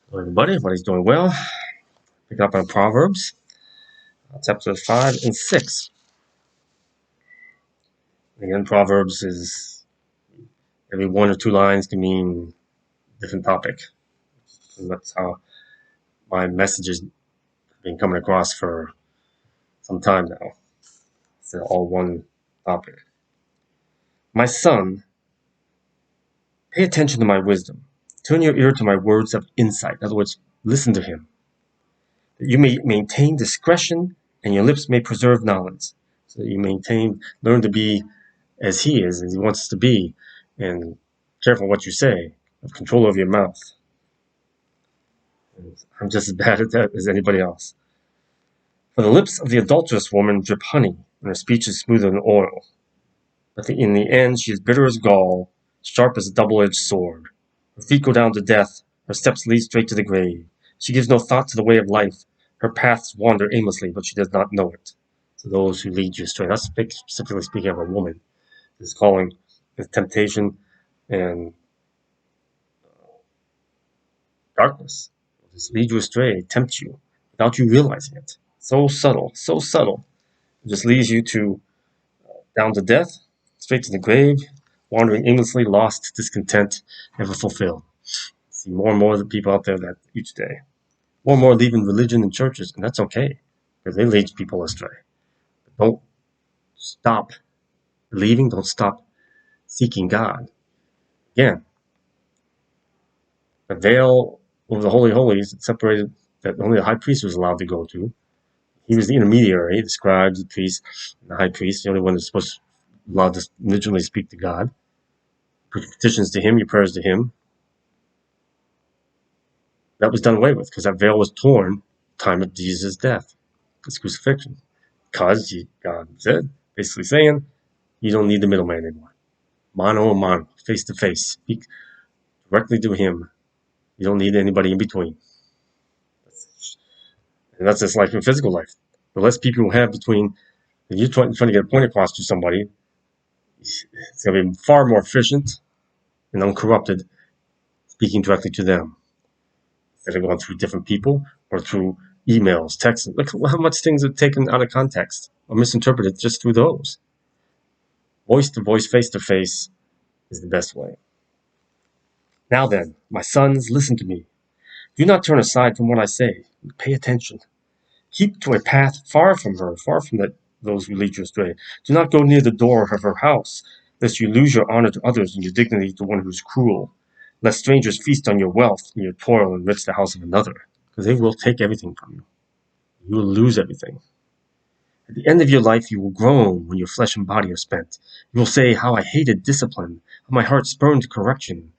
Hello, everybody. Everybody's doing well. Picking up on Proverbs, chapter 5 and 6. Again, Proverbs is every one or two lines can mean a different topic. And that's how my messages have been coming across for some time now. It's all one topic. My son, pay attention to my wisdom. Turn your ear to my words of insight. In other words, listen to him. That you may maintain discretion and your lips may preserve knowledge. So that you learn to be as he is, as he wants us to be, and careful what you say, have control over your mouth. And I'm just as bad at that as anybody else. For the lips of the adulterous woman drip honey, and her speech is smoother than oil. But in the end she is bitter as gall, sharp as a double-edged sword. Her feet go down to death, her steps lead straight to the grave. She gives no thought to the way of life. Her paths wander aimlessly, but she does not know it. To those who lead you astray. That's specifically speaking of a woman. This calling is temptation and darkness. It'll just lead you astray, tempt you, without you realizing it. So subtle, so subtle. It just leads you to down to death, straight to the grave, wandering aimlessly, lost, discontent, never fulfilled. See more and more of the people out there that each day. More and more leaving religion and churches, and that's okay, because they lead people astray. But don't stop believing, don't stop seeking God. Again, the veil over the Holy Holies separated that only the high priest was allowed to go to. He was the intermediary, the scribes, the priests, the high priest, the only one that's supposed to allowed to literally speak to God. Put your petitions to him, your prayers to him. That was done away with because that veil was torn time of Jesus' death, his crucifixion. Because God said, basically saying, you don't need the middleman anymore. Mano a mano, face to face. Speak directly to him. You don't need anybody in between. And that's just like in physical life. The less people you have between, if you're trying to get a point across to somebody, it's going to be far more efficient and uncorrupted speaking directly to them instead of going through different people or through emails, texts. Look how much things are taken out of context or misinterpreted just through those. Voice to voice, face to face is the best way. Now then, my sons, listen to me. Do not turn aside from what I say. Pay attention. Keep to a path far from her, far from those who lead you astray. Do not go near the door of her house, lest you lose your honor to others and your dignity to one who is cruel. Lest strangers feast on your wealth and your toil enrich the house of another, because they will take everything from you. You will lose everything. At the end of your life, you will groan when your flesh and body are spent. You will say, how I hated discipline, how my heart spurned correction.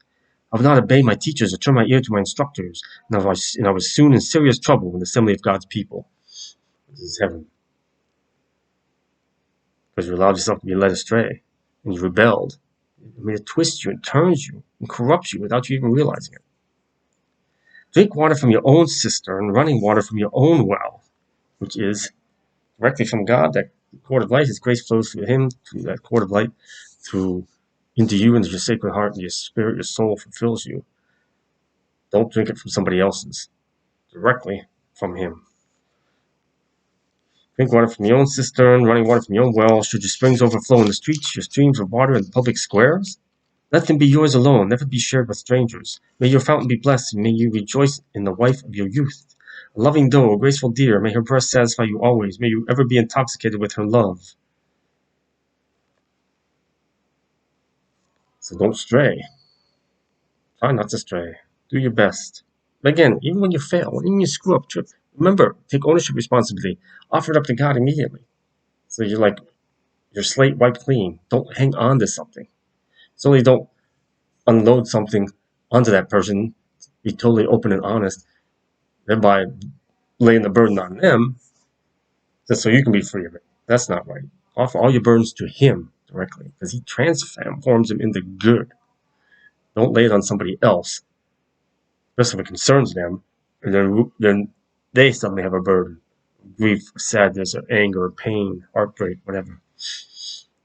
I would not obey my teachers or turn my ear to my instructors, and I was soon in serious trouble in the assembly of God's people. This is heaven. Because you allowed yourself to be led astray, and you rebelled. It twists you and turns you and corrupts you without you even realizing it. Drink water from your own cistern, running water from your own well, which is directly from God. That cord of light, His grace flows through Him, through that cord of light, through into you, into your sacred heart, and your spirit, your soul fulfills you. Don't drink it from somebody else's, directly from Him. Drink water from your own cistern, running water from your own well. Should your springs overflow in the streets, your streams of water in the public squares? Let them be yours alone, never be shared with strangers. May your fountain be blessed, and may you rejoice in the wife of your youth. A loving doe, a graceful deer, may her breast satisfy you always. May you ever be intoxicated with her love. So don't stray. Try not to stray. Do your best. But again, even when you fail, even when you screw up, remember, take ownership responsibility. Offer it up to God immediately. So you're like, your slate wiped clean. Don't hang on to something. Certainly don't unload something onto that person. Be totally open and honest, thereby laying the burden on them just so you can be free of it. That's not right. Offer all your burdens to Him directly because He transforms them into good. Don't lay it on somebody else, especially if it concerns them, and then they suddenly have a burden. Grief, sadness, or anger, or pain, heartbreak, whatever.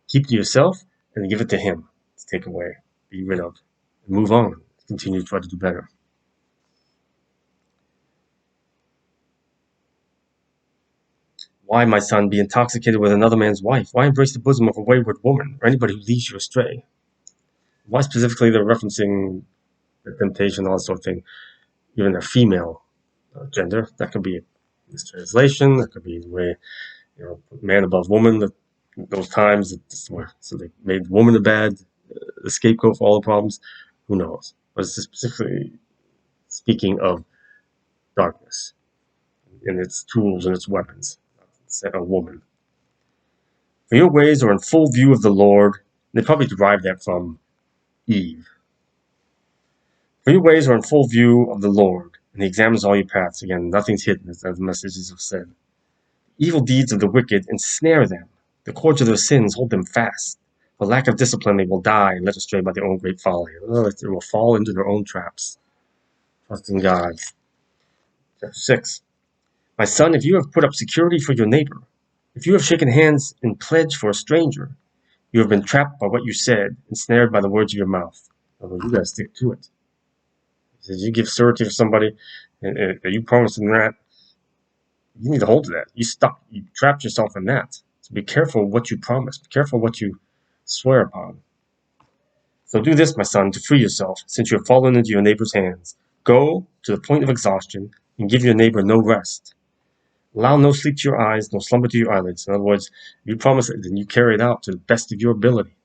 Keep to yourself and give it to Him to take away, be rid of, and move on. Continue to try to do better. Why, my son, be intoxicated with another man's wife? Why embrace the bosom of a wayward woman, or anybody who leads you astray? Why specifically they're referencing the temptation, all that sort of thing, even their female gender? That could be a mistranslation, that could be the way, man above woman, those times, so they made woman the scapegoat for all the problems. Who knows? But it's specifically speaking of darkness and its tools and its weapons, a woman. For your ways are in full view of the Lord. They probably derived that from Eve. For your ways are in full view of the Lord, and he examines all your paths. Again, nothing's hidden, as the messages have said. Evil deeds of the wicked ensnare them. The cords of their sins hold them fast. For lack of discipline, they will die, led astray by their own great folly. They will fall into their own traps. Trust in God. Chapter 6. My son, if you have put up security for your neighbor, if you have shaken hands in pledge for a stranger, you have been trapped by what you said, ensnared by the words of your mouth. Well, you gotta stick to it. He says, you give surety to somebody, and you promise them that, you need to hold to that. You trapped yourself in that. So be careful what you promise. Be careful what you swear upon. So do this, my son, to free yourself, since you have fallen into your neighbor's hands. Go to the point of exhaustion, and give your neighbor no rest. Allow no sleep to your eyes, no slumber to your eyelids. In other words, if you promise it, then you carry it out to the best of your ability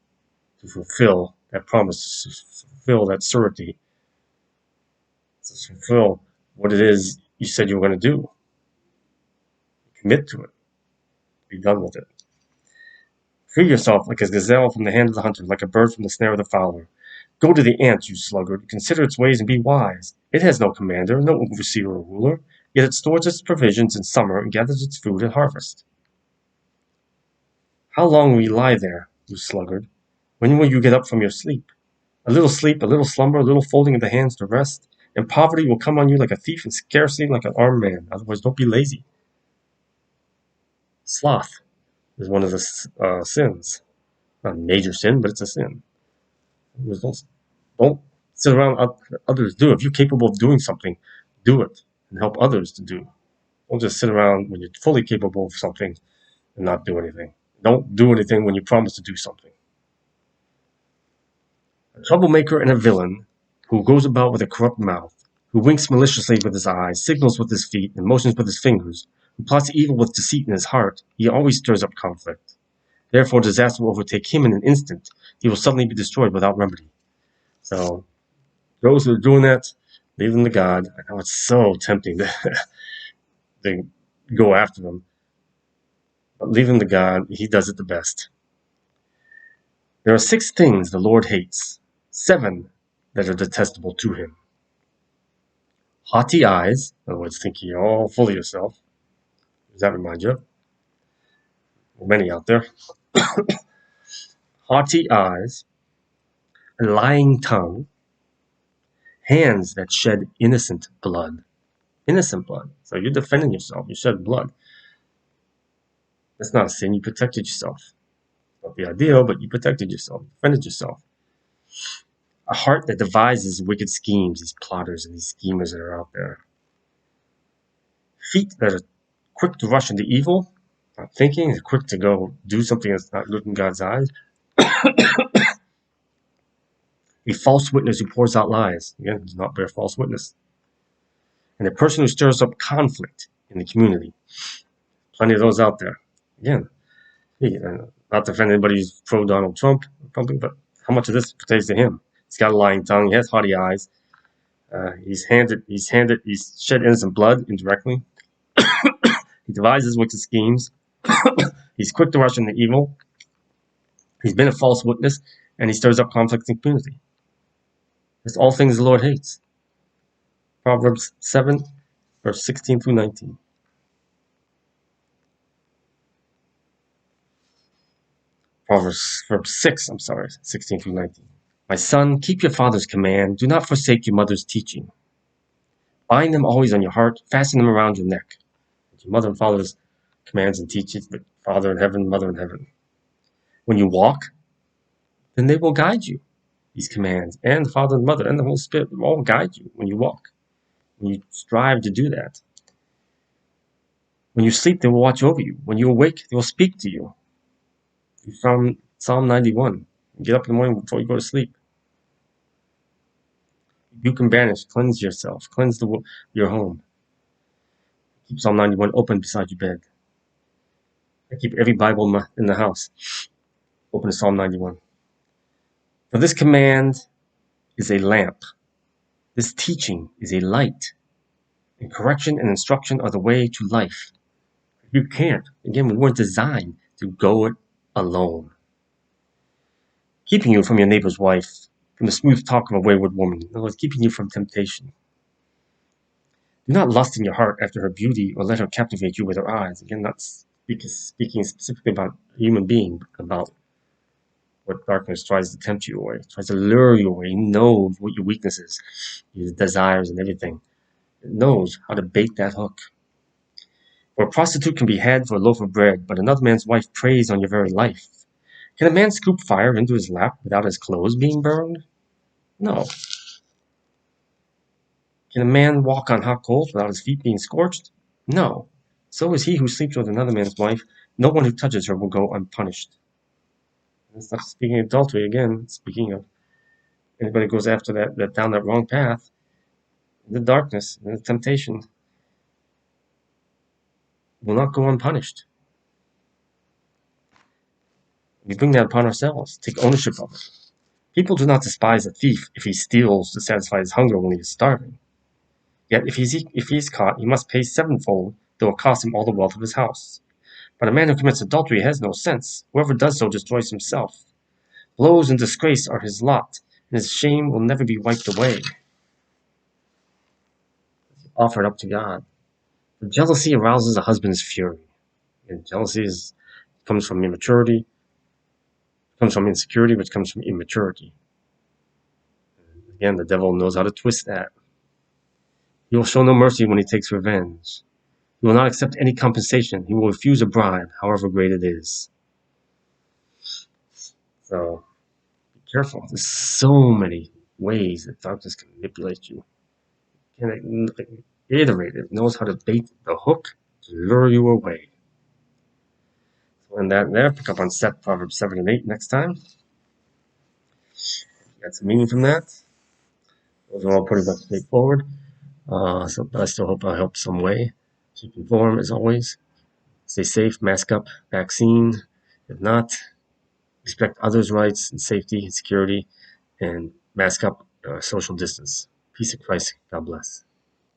to fulfill that promise, to fulfill that surety, to fulfill what it is you said you were going to do. Commit to it. Be done with it. Free yourself like a gazelle from the hand of the hunter, like a bird from the snare of the fowler. Go to the ant, you sluggard. Consider its ways and be wise. It has no commander, no overseer or ruler, yet it stores its provisions in summer and gathers its food at harvest. How long will you lie there, you sluggard? When will you get up from your sleep? A little sleep, a little slumber, a little folding of the hands to rest, and poverty will come on you like a thief and scarcely like an armed man. Otherwise, don't be lazy. Sloth is one of the sins. Not a major sin, but it's a sin. Don't sit around others do. If you're capable of doing something, do it and help others to do. Don't just sit around when you're fully capable of something and not do anything. Don't do anything when you promise to do something. A troublemaker and a villain who goes about with a corrupt mouth, who winks maliciously with his eyes, signals with his feet, and motions with his fingers, who plots evil with deceit in his heart, he always stirs up conflict. Therefore, disaster will overtake him in an instant. He will suddenly be destroyed without remedy. So, those who are doing that, leave them to God. I know it's so tempting to go after them. But leave them to God. He does it the best. There are 6 things the Lord hates, 7 that are detestable to him. Haughty eyes, in other words, thinking you're all full of yourself. Does that remind you? Well, many out there. Haughty eyes, a lying tongue, hands that shed innocent blood. Innocent blood. So you're defending yourself. You shed blood. That's not a sin. You protected yourself. Not the ideal, but you protected yourself. You defended yourself. A heart that devises wicked schemes, these plotters and these schemers that are out there. Feet that are quick to rush into evil, not thinking, quick to go do something that's not good in God's eyes. A false witness who pours out lies. Again, does not bear false witness. And a person who stirs up conflict in the community. Plenty of those out there. Again, not to offend anybody who's pro Donald Trump or something, but how much of this pertains to him? He's got a lying tongue. He has haughty eyes. He's shed innocent blood indirectly. He devises wicked schemes. He's quick to rush into evil. He's been a false witness, and he stirs up conflict in the community. It's all things the Lord hates. Proverbs 7, verse 16 through 19. Proverbs 6, 16 through 19. My son, keep your father's command. Do not forsake your mother's teaching. Bind them always on your heart. Fasten them around your neck. Your mother and father's commands and teachings, but Father in heaven, Mother in heaven. When you walk, then they will guide you. These commands, and the Father and Mother and the Holy Spirit will all guide you when you walk. When you strive to do that. When you sleep, they will watch over you. When you awake, they will speak to you. From Psalm 91. Get up in the morning before you go to sleep. You can banish, cleanse yourself, cleanse your home. Keep Psalm 91 open beside your bed. I keep every Bible in the house open to Psalm 91. For this command is a lamp. This teaching is a light. And correction and instruction are the way to life. You can't. Again, we weren't designed to go it alone. Keeping you from your neighbor's wife, from the smooth talk of a wayward woman. In other words, keeping you from temptation. Do not lust in your heart after her beauty, or let her captivate you with her eyes. Again, not speaking specifically about a human being, but about what darkness tries to tempt you away, tries to lure you away. It knows what your weaknesses, your desires, and everything. It knows how to bait that hook. For a prostitute can be had for a loaf of bread, but another man's wife preys on your very life. Can a man scoop fire into his lap without his clothes being burned? No. Can a man walk on hot coals without his feet being scorched? No. So is he who sleeps with another man's wife. No one who touches her will go unpunished. It's not speaking of adultery again, it's speaking of anybody who goes after that down that wrong path, the darkness, and the temptation will not go unpunished. We bring that upon ourselves, take ownership of it. People do not despise a thief if he steals to satisfy his hunger when he is starving. Yet if he is caught, he must pay sevenfold, though it cost him all the wealth of his house. But a man who commits adultery has no sense. Whoever does so destroys himself. Blows and disgrace are his lot, and his shame will never be wiped away. Offered up to God. For jealousy arouses a husband's fury. And jealousy comes from immaturity, comes from insecurity, which comes from immaturity. And again, the devil knows how to twist that. He will show no mercy when he takes revenge. He will not accept any compensation. He will refuse a bribe, however great it is. So, be careful. There's so many ways that darkness can manipulate you. And it knows how to bait the hook to lure you away. So, and that there, pick up on Proverbs 7 and 8 next time. Get some meaning from that. Those are all pretty much straightforward. But I still hope I helped some way. Keep informed as always. Stay safe, mask up, vaccine. If not, respect others' rights and safety and security, and mask up, social distance. Peace of Christ. God bless.